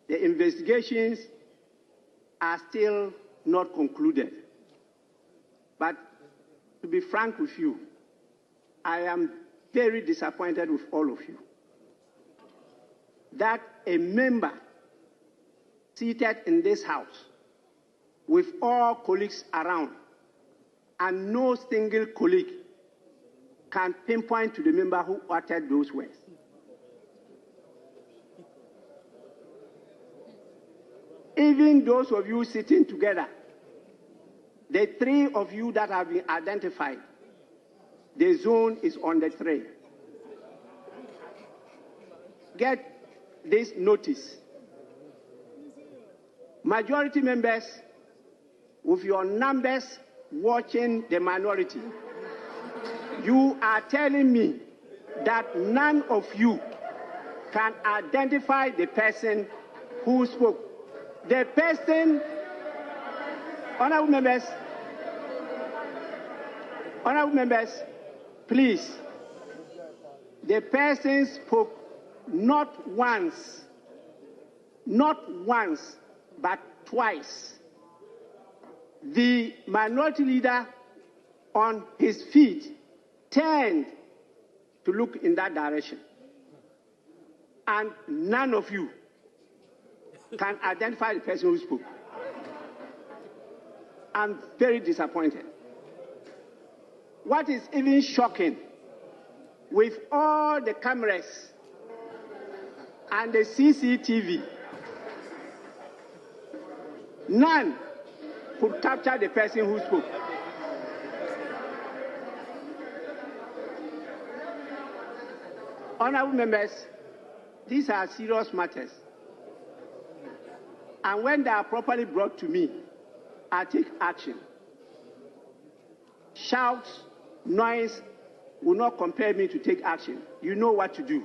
The investigations are still not concluded. But to be frank with you, I am very disappointed with all of you that a member seated in this house with all colleagues around and no single colleague can pinpoint to the member who uttered those words. Even those of you sitting together, the three of you that have been identified, the zone is on the tray. Get this notice. Majority members, with your numbers watching the minority, you are telling me that none of you can identify the person who spoke. The person, honorable members, please, the person spoke not once, but twice. The minority leader on his feet turned to look in that direction. And none of you can identify the person who spoke. I'm very disappointed. What is even shocking, with all the cameras and the CCTV, none could capture the person who spoke. Honorable members, these are serious matters. And when they are properly brought to me, I take action. Shouts, noise will not compel me to take action. You know what to do.